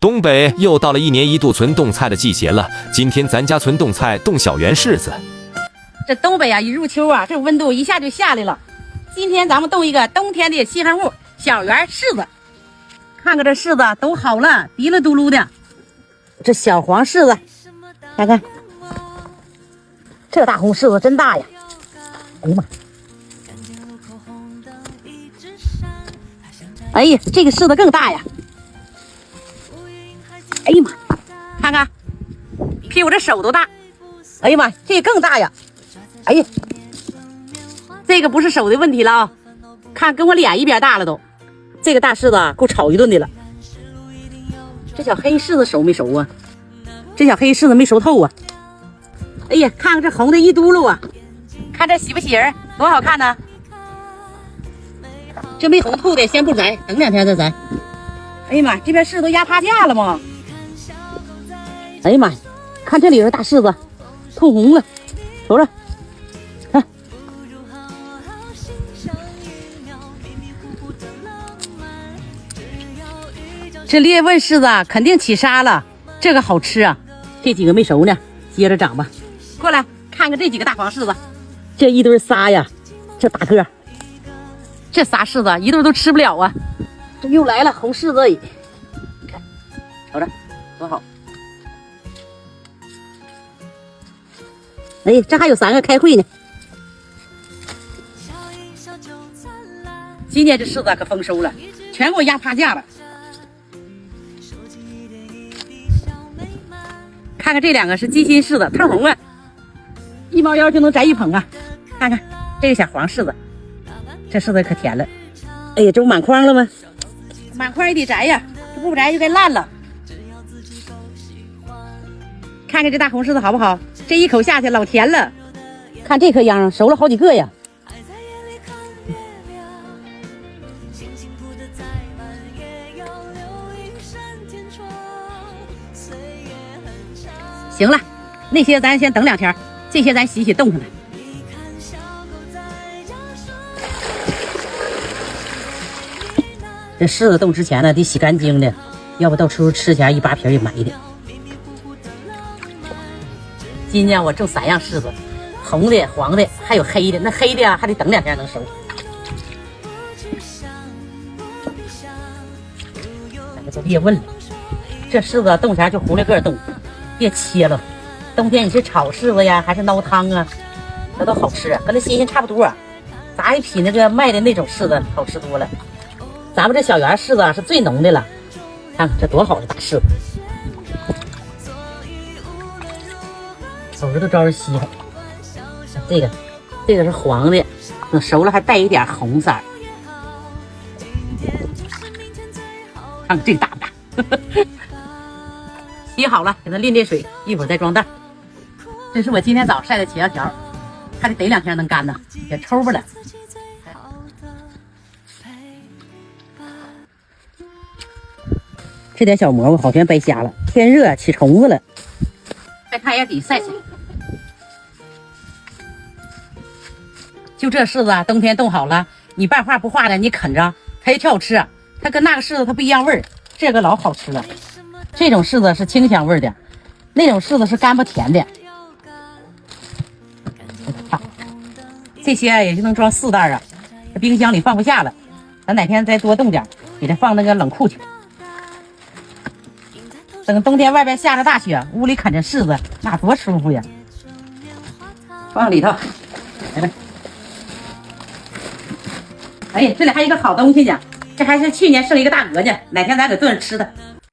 东北又到了1年1度存冻菜的季节了。今天咱家存冻菜，冻小圆柿子。这东北啊，一入秋啊，这温度一下就下来了。今天咱们冻一个冬天的稀罕物——小圆柿子。看看这柿子都好了，滴了嘟噜的。这小黄柿子，看看，这大红柿子真大呀！哎呀妈！哎呀，这个柿子更大呀！哎呀妈，看看，比我这手都大。哎呀妈，这个更大呀！哎呀，这个不是手的问题了啊，看跟我脸一边大了都。这个大柿子够炒一顿的了。这小黑柿子熟没熟啊？这小黑柿子没熟透啊。哎呀，看看这红的一嘟噜啊，看这喜不喜人，多好看呢！这没红透的先不摘，等2天再摘。哎呀妈，这边柿子都压趴架了吗？哎呀妈，看这里边大柿子透红了，瞅瞅，看。这列问柿子肯定起沙了，这个好吃啊。这几个没熟呢，接着长吧。过来看看这几个大黄柿子，这一堆仨呀，这大个，这仨柿子一对都吃不了啊。这又来了红柿子，看，瞅着多好。哎，这还有3个开会呢。今年这柿子可丰收了，全给我压趴架了。看看这2个是鸡心柿子，透红啊，1毛1就能摘1捧啊。看看这个小黄柿子，这柿子可甜了。哎呀，这不满筐了吗？满筐也得摘呀，这不摘就该烂了。看看这大红柿子好不好？这一口下去老甜了。看这颗秧熟了好几个呀。行了，那些咱先等2天，这些咱洗洗冻上来。这柿子冻之前呢，得洗干净的，要不到时候吃起来一扒皮也埋的。今年我种3样柿子，红的、黄的，还有黑的。那黑的啊，还得等2天能熟。咱们就别问了，这柿子冻前就胡来个冻，别切了。冬天你是炒柿子呀，还是捞汤啊？那都好吃，跟那新鲜差不多。咱也比那个卖的那种柿子好吃多了。咱们这小圆柿子是最浓的了，看看这多好的大柿子。瞅着都招人稀罕。这个是黄的，等熟了还带一点红色。看看这个大不大？洗好了，给它淋水，一会儿再装袋。这是我今天早晒的茄子条，还得逮2天能干呢，也抽不了。这点小蘑菇好像白瞎了，天热起虫子了，在太阳底晒晒。就这柿子啊，冬天冻好了，你半化不化的，你啃着它也挺好吃。它跟那个柿子它不一样味儿，这个老好吃了。这种柿子是清香味的，那种柿子是干巴甜的。这些也就能装4袋啊，这冰箱里放不下了，咱哪天再多冻点，给它放那个冷库去。等冬天外边下着大雪，屋里啃着柿子，那多舒服呀！放里头，来吧。哎呀，这里还有一个好东西呢，这还是去年剩一个大鹅呢，哪天咱给炖着吃的。